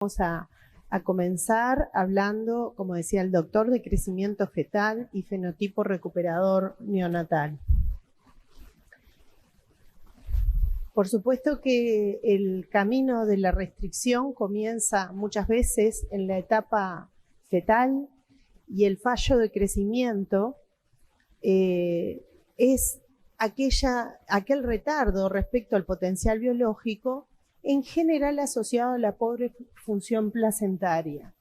Vamos a comenzar hablando, como decía el doctor, de crecimiento fetal y fenotipo recuperador neonatal. Por supuesto que el camino de la restricción comienza muchas veces en la etapa fetal y el fallo de crecimiento es aquel retardo respecto al potencial biológico, en general asociado a la pobre función placentaria.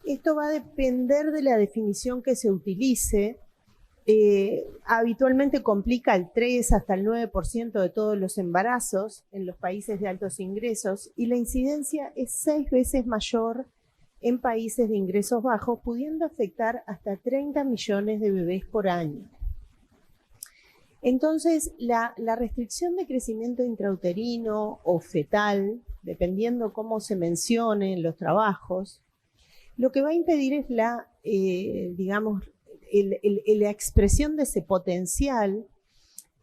Esto va a depender de la definición que se utilice. Habitualmente complica el 3 hasta el 9% de todos los embarazos en los países de altos ingresos y la incidencia es 6 veces mayor en países de ingresos bajos, pudiendo afectar hasta 30 millones de bebés por año. Entonces, la restricción de crecimiento intrauterino o fetal, dependiendo cómo se mencione en los trabajos, lo que va a impedir es la expresión de ese potencial.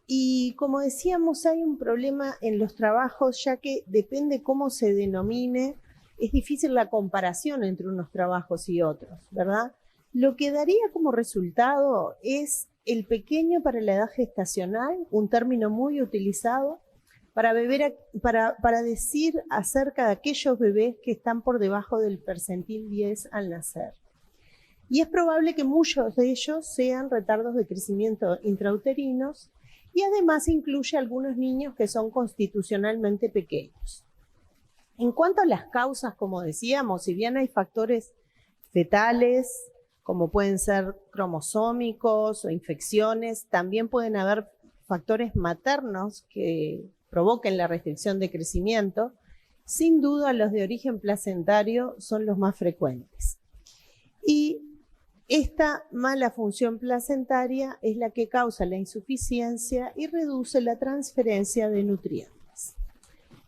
Y como decíamos, hay un problema en los trabajos, ya que depende cómo se denomine, es difícil la comparación entre unos trabajos y otros, ¿verdad? Lo que daría como resultado es el pequeño para la edad gestacional, un término muy utilizado para decir acerca de aquellos bebés que están por debajo del percentil 10 al nacer. Y es probable que muchos de ellos sean retardos de crecimiento intrauterinos y además incluye algunos niños que son constitucionalmente pequeños. En cuanto a las causas, como decíamos, si bien hay factores fetales, como pueden ser cromosómicos o infecciones, también pueden haber factores maternos que provoquen la restricción de crecimiento. Sin duda, los de origen placentario son los más frecuentes. Y esta mala función placentaria es la que causa la insuficiencia y reduce la transferencia de nutrientes.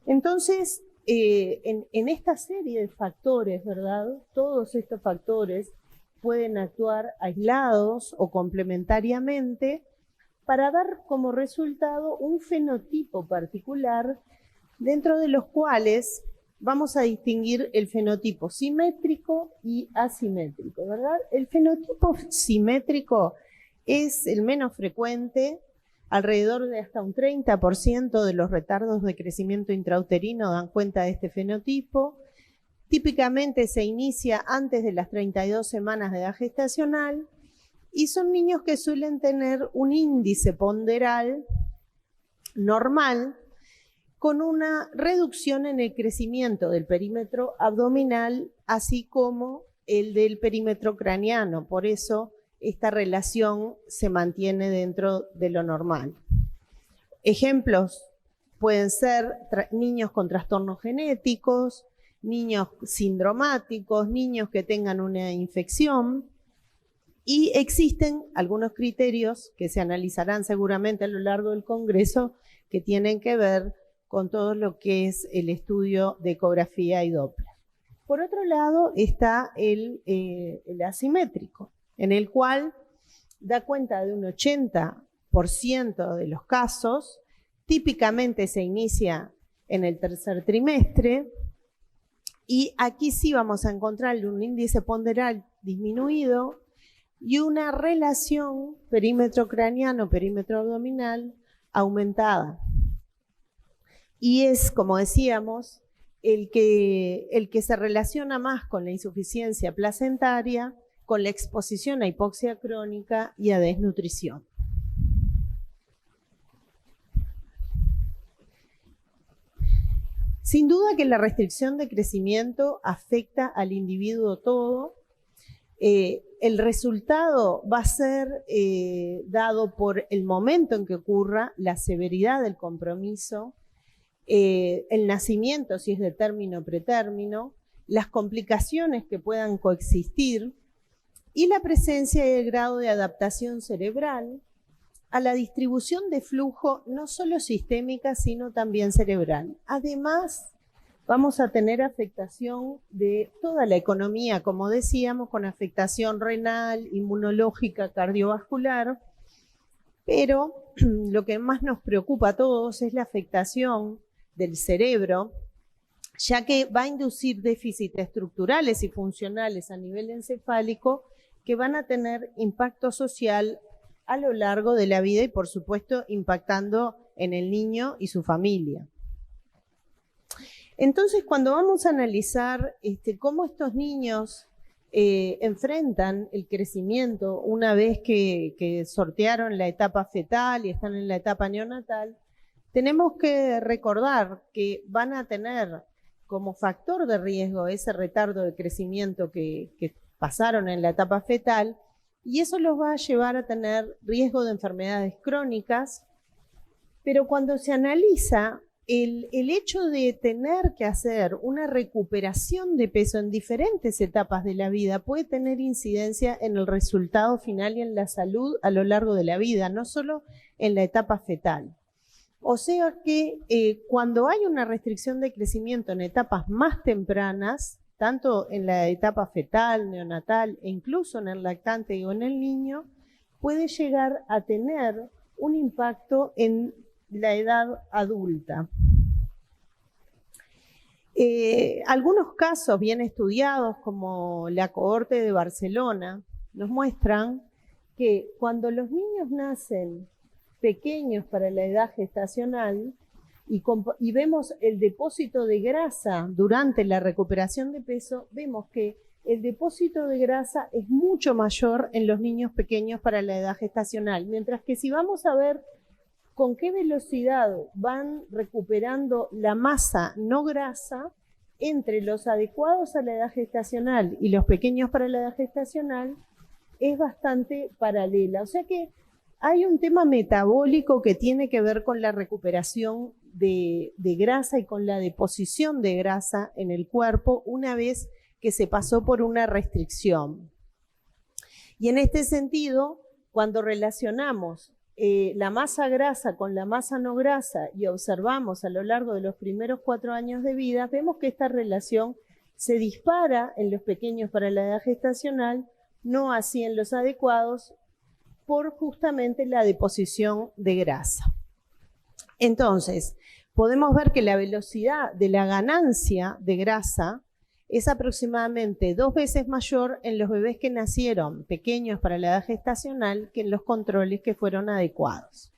Entonces, en esta serie de factores, ¿verdad? Todos estos factores pueden actuar aislados o complementariamente para dar como resultado un fenotipo particular, dentro de los cuales vamos a distinguir el fenotipo simétrico y asimétrico, ¿verdad? El fenotipo simétrico es el menos frecuente, alrededor de hasta un 30% de los retardos de crecimiento intrauterino dan cuenta de este fenotipo. Típicamente se inicia antes de las 32 semanas de edad gestacional y son niños que suelen tener un índice ponderal normal con una reducción en el crecimiento del perímetro abdominal, así como el del perímetro craneano. Por eso esta relación se mantiene dentro de lo normal. Ejemplos pueden ser niños con trastornos genéticos, niños sindromáticos, niños que tengan una infección, y existen algunos criterios que se analizarán seguramente a lo largo del Congreso que tienen que ver con todo lo que es el estudio de ecografía y Doppler. Por otro lado está el asimétrico, en el cual da cuenta de un 80% de los casos, típicamente se inicia en el tercer trimestre, y aquí sí vamos a encontrar un índice ponderal disminuido y una relación perímetro craneano, perímetro abdominal aumentada. Y es, como decíamos, el que se relaciona más con la insuficiencia placentaria, con la exposición a hipoxia crónica y a desnutrición. Sin duda que la restricción de crecimiento afecta al individuo todo. El resultado va a ser dado por el momento en que ocurra, la severidad del compromiso, el nacimiento, si es de término o pretérmino, las complicaciones que puedan coexistir y la presencia y el grado de adaptación cerebral a la distribución de flujo no solo sistémica, sino también cerebral. Además, vamos a tener afectación de toda la economía, como decíamos, con afectación renal, inmunológica, cardiovascular, pero lo que más nos preocupa a todos es la afectación del cerebro, ya que va a inducir déficits estructurales y funcionales a nivel encefálico que van a tener impacto social a lo largo de la vida y, por supuesto, impactando en el niño y su familia. Entonces, cuando vamos a analizar cómo estos niños enfrentan el crecimiento una vez que sortearon la etapa fetal y están en la etapa neonatal, tenemos que recordar que van a tener como factor de riesgo ese retardo de crecimiento que pasaron en la etapa fetal, y eso los va a llevar a tener riesgo de enfermedades crónicas, pero cuando se analiza el hecho de tener que hacer una recuperación de peso en diferentes etapas de la vida puede tener incidencia en el resultado final y en la salud a lo largo de la vida, no solo en la etapa fetal. O sea que cuando hay una restricción de crecimiento en etapas más tempranas, tanto en la etapa fetal, neonatal e incluso en el lactante o en el niño, puede llegar a tener un impacto en la edad adulta. Algunos casos bien estudiados, como la cohorte de Barcelona, nos muestran que cuando los niños nacen pequeños para la edad gestacional y vemos el depósito de grasa durante la recuperación de peso, vemos que el depósito de grasa es mucho mayor en los niños pequeños para la edad gestacional, mientras que si vamos a ver con qué velocidad van recuperando la masa no grasa entre los adecuados a la edad gestacional y los pequeños para la edad gestacional, es bastante paralela. O sea que hay un tema metabólico que tiene que ver con la recuperación de grasa y con la deposición de grasa en el cuerpo una vez que se pasó por una restricción. Y en este sentido, cuando relacionamos la masa grasa con la masa no grasa y observamos a lo largo de los primeros 4 años de vida, vemos que esta relación se dispara en los pequeños para la edad gestacional, no así en los adecuados, por justamente la deposición de grasa. Entonces, podemos ver que la velocidad de la ganancia de grasa es aproximadamente 2 veces mayor en los bebés que nacieron pequeños para la edad gestacional que en los controles que fueron adecuados.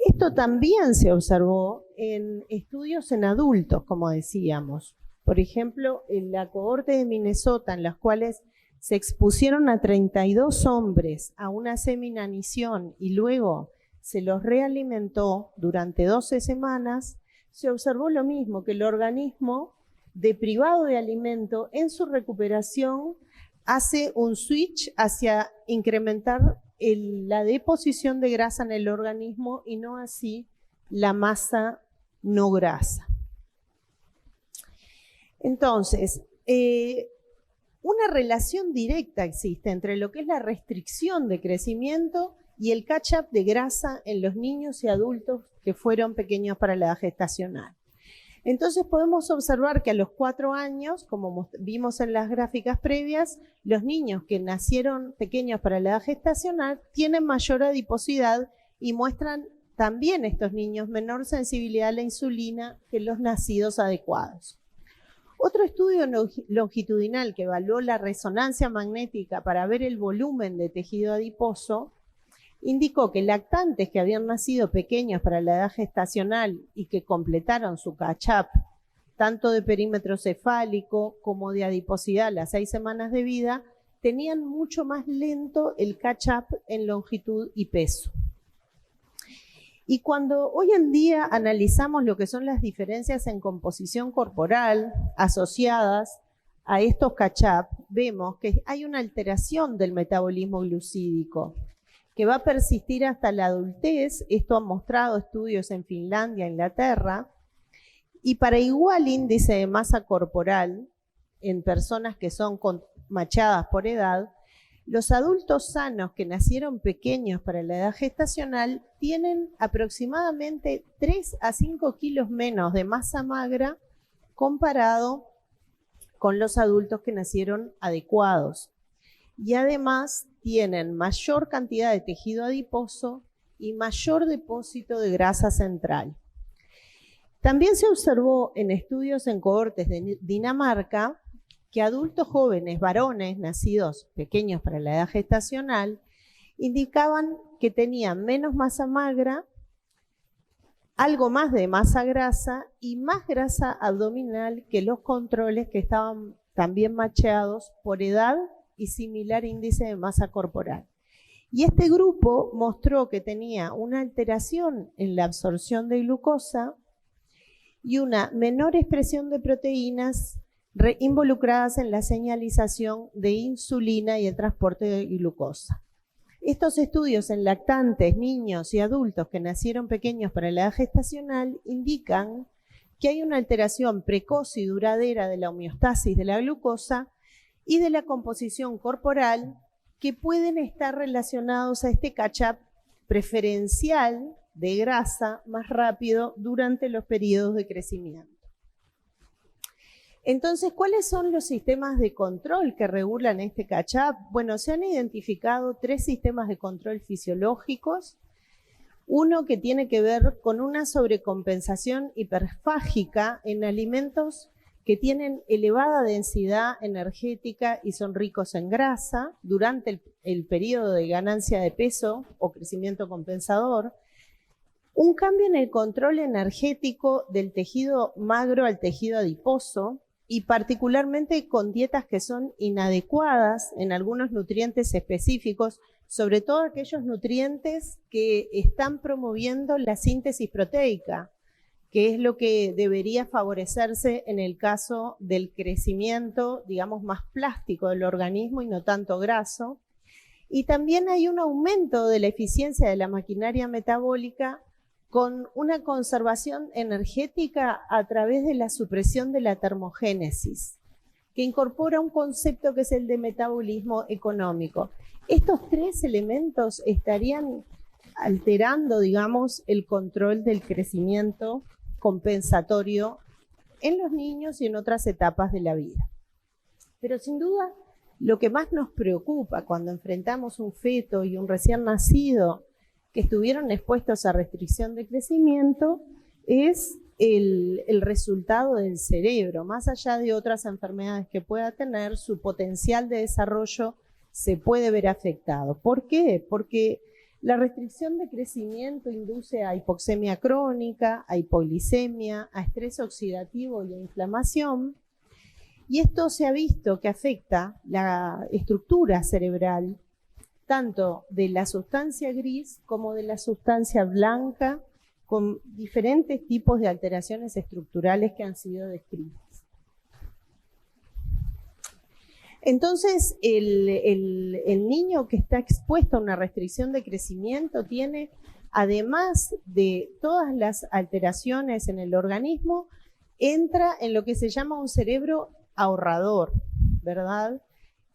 Esto también se observó en estudios en adultos, como decíamos. Por ejemplo, en la cohorte de Minnesota, en las cuales se expusieron a 32 hombres a una seminanición y luego se los realimentó durante 12 semanas, se observó lo mismo, que el organismo deprivado de alimento en su recuperación hace un switch hacia incrementar la deposición de grasa en el organismo y no así la masa no grasa. Entonces, una relación directa existe entre lo que es la restricción de crecimiento y el catch-up de grasa en los niños y adultos que fueron pequeños para la edad gestacional. Entonces podemos observar que a los 4 años, como vimos en las gráficas previas, los niños que nacieron pequeños para la edad gestacional tienen mayor adiposidad y muestran también estos niños menor sensibilidad a la insulina que los nacidos adecuados. Otro estudio longitudinal que evaluó la resonancia magnética para ver el volumen de tejido adiposo indicó que lactantes que habían nacido pequeños para la edad gestacional y que completaron su catch-up, tanto de perímetro cefálico como de adiposidad a las 6 semanas de vida, tenían mucho más lento el catch-up en longitud y peso. Y cuando hoy en día analizamos lo que son las diferencias en composición corporal asociadas a estos catch-up, vemos que hay una alteración del metabolismo glucídico que va a persistir hasta la adultez. Esto han mostrado estudios en Finlandia, Inglaterra, y para igual índice de masa corporal en personas que son machadas por edad, los adultos sanos que nacieron pequeños para la edad gestacional tienen aproximadamente 3 a 5 kilos menos de masa magra comparado con los adultos que nacieron adecuados. Y además tienen mayor cantidad de tejido adiposo y mayor depósito de grasa central. También se observó en estudios en cohortes de Dinamarca que adultos jóvenes, varones nacidos pequeños para la edad gestacional, indicaban que tenían menos masa magra, algo más de masa grasa y más grasa abdominal que los controles que estaban también macheados por edad y similar índice de masa corporal. Y este grupo mostró que tenía una alteración en la absorción de glucosa y una menor expresión de proteínas involucradas en la señalización de insulina y el transporte de glucosa. Estos estudios en lactantes, niños y adultos que nacieron pequeños para la edad gestacional indican que hay una alteración precoz y duradera de la homeostasis de la glucosa y de la composición corporal que pueden estar relacionados a este catch-up preferencial de grasa más rápido durante los periodos de crecimiento. Entonces, ¿cuáles son los sistemas de control que regulan este catch-up? Bueno, se han identificado 3 sistemas de control fisiológicos. Uno que tiene que ver con una sobrecompensación hiperfágica en alimentos que tienen elevada densidad energética y son ricos en grasa durante el periodo de ganancia de peso o crecimiento compensador. Un cambio en el control energético del tejido magro al tejido adiposo, y particularmente con dietas que son inadecuadas en algunos nutrientes específicos, sobre todo aquellos nutrientes que están promoviendo la síntesis proteica, que es lo que debería favorecerse en el caso del crecimiento, digamos, más plástico del organismo y no tanto graso. Y también hay un aumento de la eficiencia de la maquinaria metabólica con una conservación energética a través de la supresión de la termogénesis, que incorpora un concepto que es el de metabolismo económico. Estos 3 elementos estarían alterando, digamos, el control del crecimiento compensatorio en los niños y en otras etapas de la vida. Pero sin duda, lo que más nos preocupa cuando enfrentamos un feto y un recién nacido que estuvieron expuestos a restricción de crecimiento es el resultado del cerebro. Más allá de otras enfermedades que pueda tener, su potencial de desarrollo se puede ver afectado. ¿Por qué? Porque la restricción de crecimiento induce a hipoxemia crónica, a hipoglicemia, a estrés oxidativo y a inflamación. Y esto se ha visto que afecta la estructura cerebral, tanto de la sustancia gris como de la sustancia blanca, con diferentes tipos de alteraciones estructurales que han sido descritas. Entonces, el niño que está expuesto a una restricción de crecimiento tiene, además de todas las alteraciones en el organismo, entra en lo que se llama un cerebro ahorrador, ¿verdad?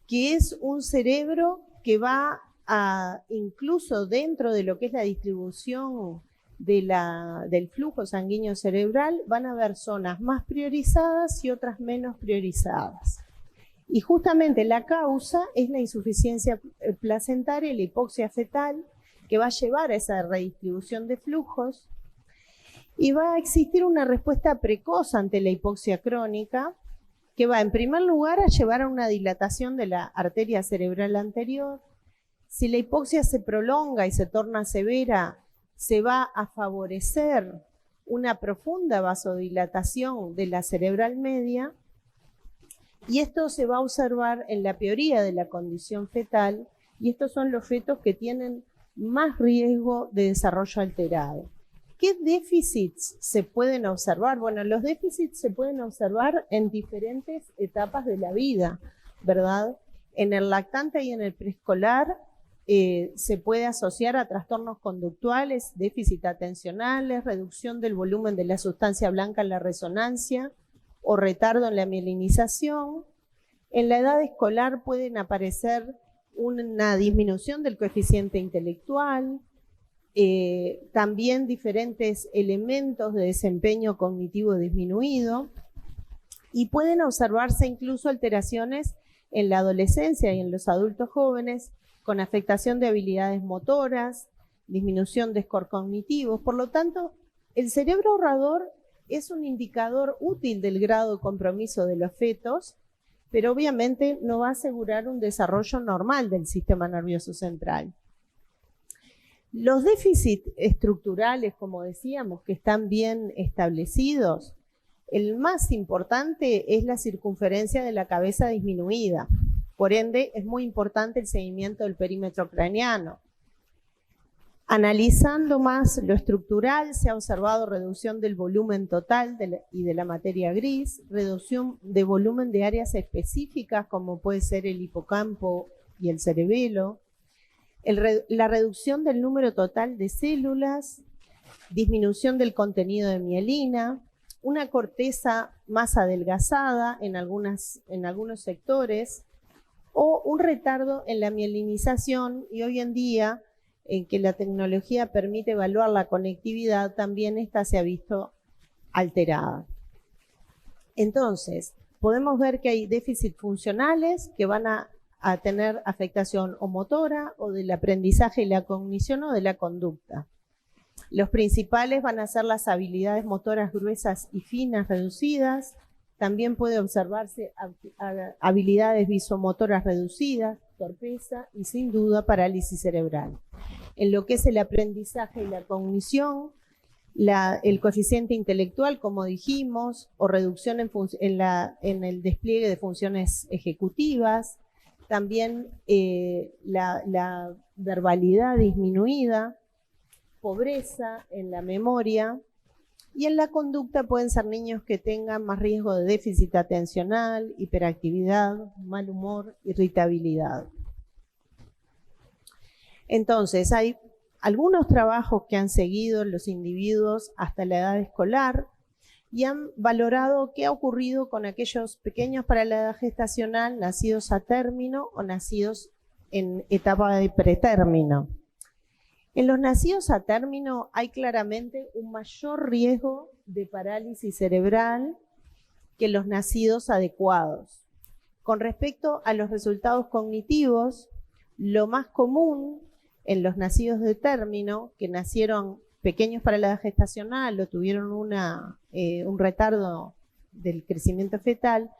Que es un cerebro que va a, incluso dentro de lo que es la distribución del flujo sanguíneo cerebral, van a haber zonas más priorizadas y otras menos priorizadas. Y justamente la causa es la insuficiencia placentaria y la hipoxia fetal, que va a llevar a esa redistribución de flujos, y va a existir una respuesta precoz ante la hipoxia crónica, que va en primer lugar a llevar a una dilatación de la arteria cerebral anterior. Si la hipoxia se prolonga y se torna severa, se va a favorecer una profunda vasodilatación de la cerebral media, y esto se va a observar en la peoría de la condición fetal, y estos son los fetos que tienen más riesgo de desarrollo alterado. ¿Qué déficits se pueden observar? Bueno, los déficits se pueden observar en diferentes etapas de la vida, ¿verdad? En el lactante y en el preescolar se puede asociar a trastornos conductuales, déficit atencionales, reducción del volumen de la sustancia blanca en la resonancia o retardo en la mielinización. En la edad escolar pueden aparecer una disminución del coeficiente intelectual, también diferentes elementos de desempeño cognitivo disminuido, y pueden observarse incluso alteraciones en la adolescencia y en los adultos jóvenes con afectación de habilidades motoras, disminución de score cognitivos. Por lo tanto, el cerebro ahorrador es un indicador útil del grado de compromiso de los fetos, pero obviamente no va a asegurar un desarrollo normal del sistema nervioso central. Los déficits estructurales, como decíamos, que están bien establecidos, el más importante es la circunferencia de la cabeza disminuida. Por ende, es muy importante el seguimiento del perímetro craneano. Analizando más lo estructural, se ha observado reducción del volumen total y de la materia gris, reducción de volumen de áreas específicas, como puede ser el hipocampo y el cerebelo, la reducción del número total de células, disminución del contenido de mielina, una corteza más adelgazada en algunos sectores, o un retardo en la mielinización, y hoy en día, en que la tecnología permite evaluar la conectividad, también esta se ha visto alterada. Entonces, podemos ver que hay déficits funcionales que van a tener afectación o motora, o del aprendizaje y la cognición, o de la conducta. Los principales van a ser las habilidades motoras gruesas y finas reducidas. También puede observarse habilidades visomotoras reducidas, torpeza y sin duda parálisis cerebral. En lo que es el aprendizaje y la cognición, el coeficiente intelectual, como dijimos, o reducción en el despliegue de funciones ejecutivas, también la verbalidad disminuida, pobreza en la memoria, y en la conducta pueden ser niños que tengan más riesgo de déficit atencional, hiperactividad, mal humor, irritabilidad. Entonces, hay algunos trabajos que han seguido los individuos hasta la edad escolar y han valorado qué ha ocurrido con aquellos pequeños para la edad gestacional nacidos a término o nacidos en etapa de pretérmino. En los nacidos a término hay claramente un mayor riesgo de parálisis cerebral que los nacidos adecuados. Con respecto a los resultados cognitivos, lo más común en los nacidos de término, que nacieron pequeños para la edad gestacional o tuvieron un retardo del crecimiento fetal,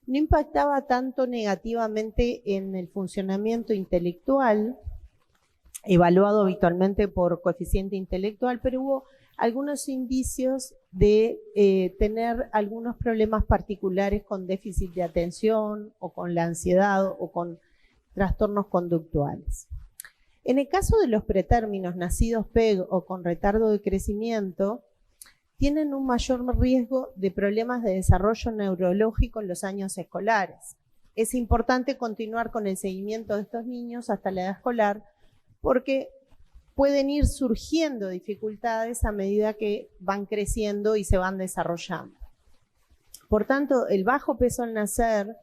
no impactaba tanto negativamente en el funcionamiento intelectual, evaluado habitualmente por coeficiente intelectual, pero hubo algunos indicios de tener algunos problemas particulares con déficit de atención o con la ansiedad o con trastornos conductuales. En el caso de los pretérminos nacidos PEG o con retardo de crecimiento, tienen un mayor riesgo de problemas de desarrollo neurológico en los años escolares. Es importante continuar con el seguimiento de estos niños hasta la edad escolar porque pueden ir surgiendo dificultades a medida que van creciendo y se van desarrollando. Por tanto, el bajo peso al nacer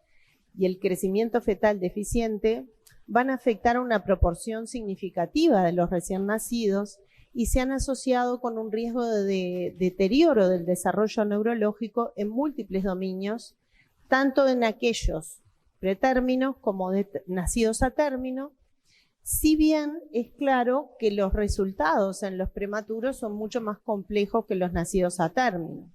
y el crecimiento fetal deficiente van a afectar a una proporción significativa de los recién nacidos y se han asociado con un riesgo de deterioro del desarrollo neurológico en múltiples dominios, tanto en aquellos pretérminos como nacidos a término, si bien es claro que los resultados en los prematuros son mucho más complejos que los nacidos a término.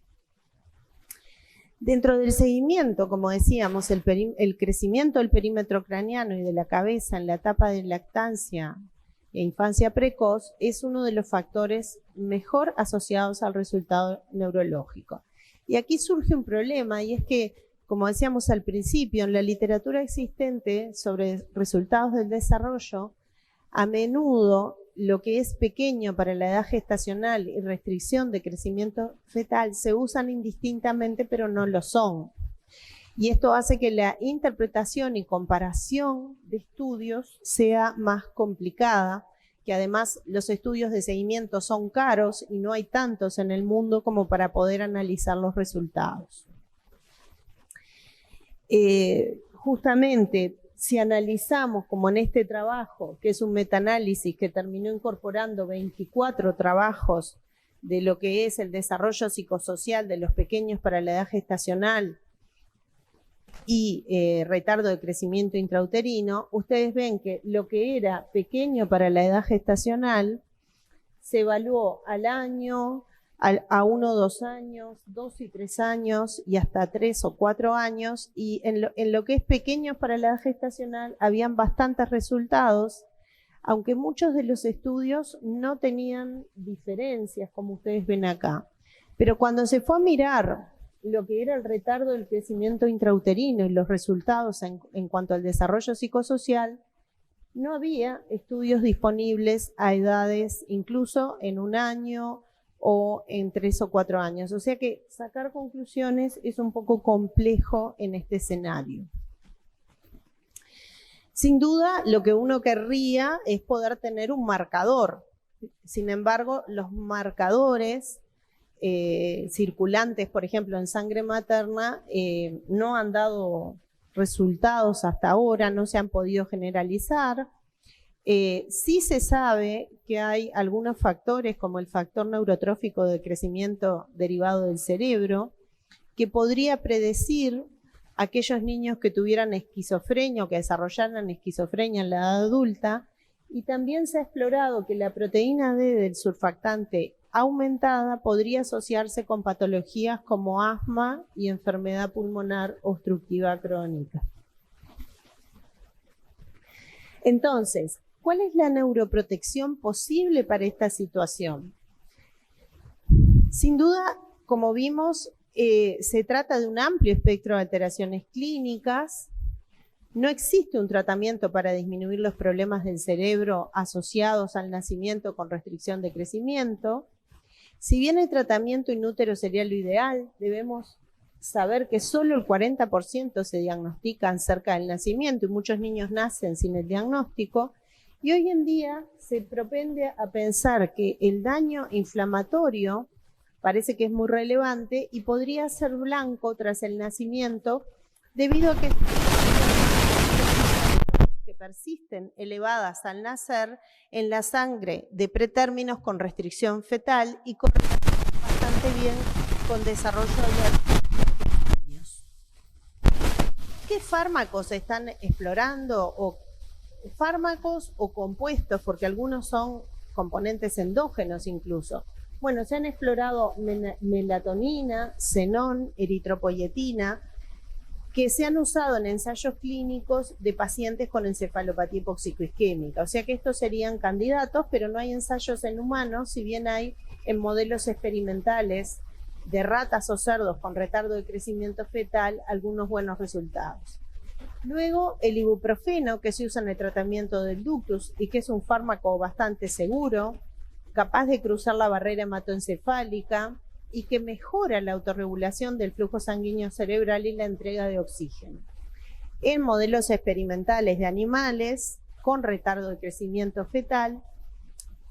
Dentro del seguimiento, como decíamos, el crecimiento del perímetro craneano y de la cabeza en la etapa de lactancia e infancia precoz es uno de los factores mejor asociados al resultado neurológico. Y aquí surge un problema, y es que, como decíamos al principio, en la literatura existente sobre resultados del desarrollo, a menudo lo que es pequeño para la edad gestacional y restricción de crecimiento fetal se usan indistintamente, pero no lo son. Y esto hace que la interpretación y comparación de estudios sea más complicada, que además los estudios de seguimiento son caros y no hay tantos en el mundo como para poder analizar los resultados. Justamente, si analizamos, como en este trabajo, que es un metaanálisis que terminó incorporando 24 trabajos de lo que es el desarrollo psicosocial de los pequeños para la edad gestacional y retardo de crecimiento intrauterino, ustedes ven que lo que era pequeño para la edad gestacional se evaluó al año, a 1 o 2 años, 2 y 3 años y hasta 3 o 4 años. Y en lo que es pequeños para la edad gestacional habían bastantes resultados, aunque muchos de los estudios no tenían diferencias, como ustedes ven acá. Pero cuando se fue a mirar lo que era el retardo del crecimiento intrauterino y los resultados en cuanto al desarrollo psicosocial, no había estudios disponibles a edades incluso en 1 año o en 3 o 4 años. O sea que sacar conclusiones es un poco complejo en este escenario. Sin duda, lo que uno querría es poder tener un marcador. Sin embargo, los marcadores circulantes, por ejemplo, en sangre materna, no han dado resultados hasta ahora, no se han podido generalizar. Sí se sabe que hay algunos factores, como el factor neurotrófico de crecimiento derivado del cerebro, que podría predecir aquellos niños que tuvieran esquizofrenia o que desarrollaran esquizofrenia en la edad adulta, y también se ha explorado que la proteína D del surfactante aumentada podría asociarse con patologías como asma y enfermedad pulmonar obstructiva crónica. Entonces, ¿cuál es la neuroprotección posible para esta situación? Sin duda, como vimos, se trata de un amplio espectro de alteraciones clínicas. No existe un tratamiento para disminuir los problemas del cerebro asociados al nacimiento con restricción de crecimiento. Si bien el tratamiento in útero sería lo ideal, debemos saber que solo el 40% se diagnostican cerca del nacimiento y muchos niños nacen sin el diagnóstico. Y hoy en día se propende a pensar que el daño inflamatorio parece que es muy relevante y podría ser blanco tras el nacimiento debido a que persisten elevadas al nacer en la sangre de pretérminos con restricción fetal y corresponden bastante bien con desarrollo de años. ¿Qué fármacos se están explorando? O fármacos o compuestos, porque algunos son componentes endógenos incluso. Bueno, se han explorado melatonina, xenón, eritropoyetina, que se han usado en ensayos clínicos de pacientes con encefalopatía hipóxico-isquémica. O sea que estos serían candidatos, pero no hay ensayos en humanos, si bien hay en modelos experimentales de ratas o cerdos con retardo de crecimiento fetal algunos buenos resultados. Luego, el ibuprofeno, que se usa en el tratamiento del ductus y que es un fármaco bastante seguro, capaz de cruzar la barrera hematoencefálica y que mejora la autorregulación del flujo sanguíneo cerebral y la entrega de oxígeno. En modelos experimentales de animales con retardo de crecimiento fetal,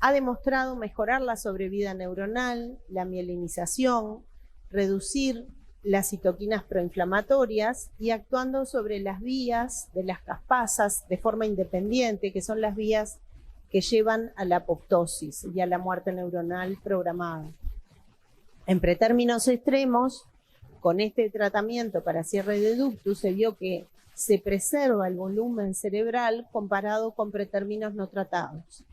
ha demostrado mejorar la sobrevida neuronal, la mielinización, reducir las citoquinas proinflamatorias y actuando sobre las vías de las caspasas de forma independiente, que son las vías que llevan a la apoptosis y a la muerte neuronal programada. En pretérminos extremos, con este tratamiento para cierre de ductus se vio que se preserva el volumen cerebral comparado con pretérminos no tratados.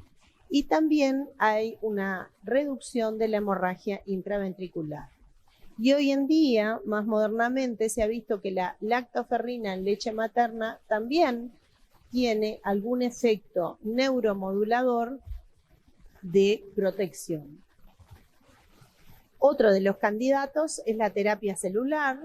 Y también hay una reducción de la hemorragia intraventricular. Y hoy en día, más modernamente, se ha visto que la lactoferrina en leche materna también tiene algún efecto neuromodulador de protección. Otro de los candidatos es la terapia celular,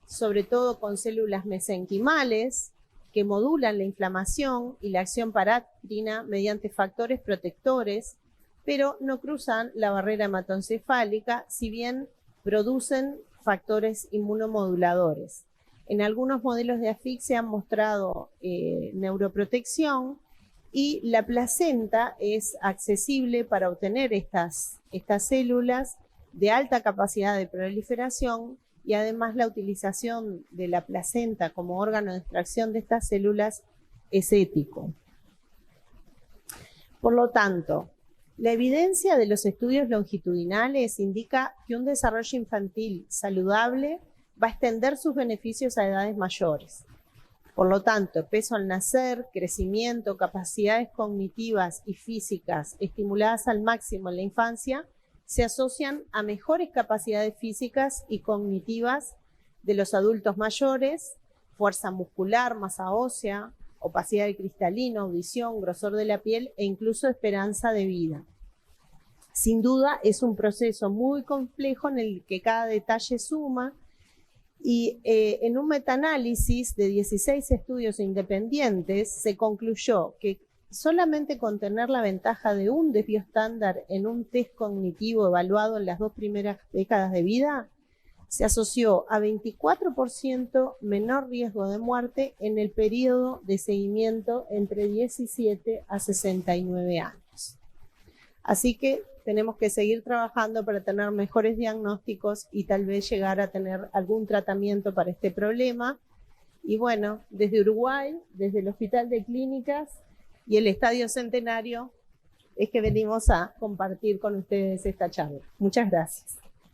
sobre todo con células mesenquimales, que modulan la inflamación y la acción parácrina mediante factores protectores, pero no cruzan la barrera hematoencefálica, si bien producen factores inmunomoduladores. En algunos modelos de asfixia han mostrado neuroprotección y la placenta es accesible para obtener estas células de alta capacidad de proliferación y además la utilización de la placenta como órgano de extracción de estas células es ético. Por lo tanto, la evidencia de los estudios longitudinales indica que un desarrollo infantil saludable va a extender sus beneficios a edades mayores. Por lo tanto, peso al nacer, crecimiento, capacidades cognitivas y físicas estimuladas al máximo en la infancia se asocian a mejores capacidades físicas y cognitivas de los adultos mayores, fuerza muscular, masa ósea, opacidad del cristalino, audición, grosor de la piel e incluso esperanza de vida. Sin duda es un proceso muy complejo en el que cada detalle suma y en un metaanálisis de 16 estudios independientes se concluyó que solamente con tener la ventaja de un desvío estándar en un test cognitivo evaluado en las 2 primeras décadas de vida, se asoció a 24% menor riesgo de muerte en el periodo de seguimiento entre 17 a 69 años. Así que tenemos que seguir trabajando para tener mejores diagnósticos y tal vez llegar a tener algún tratamiento para este problema. Y bueno, desde Uruguay, desde el Hospital de Clínicas y el Estadio Centenario, es que venimos a compartir con ustedes esta charla. Muchas gracias.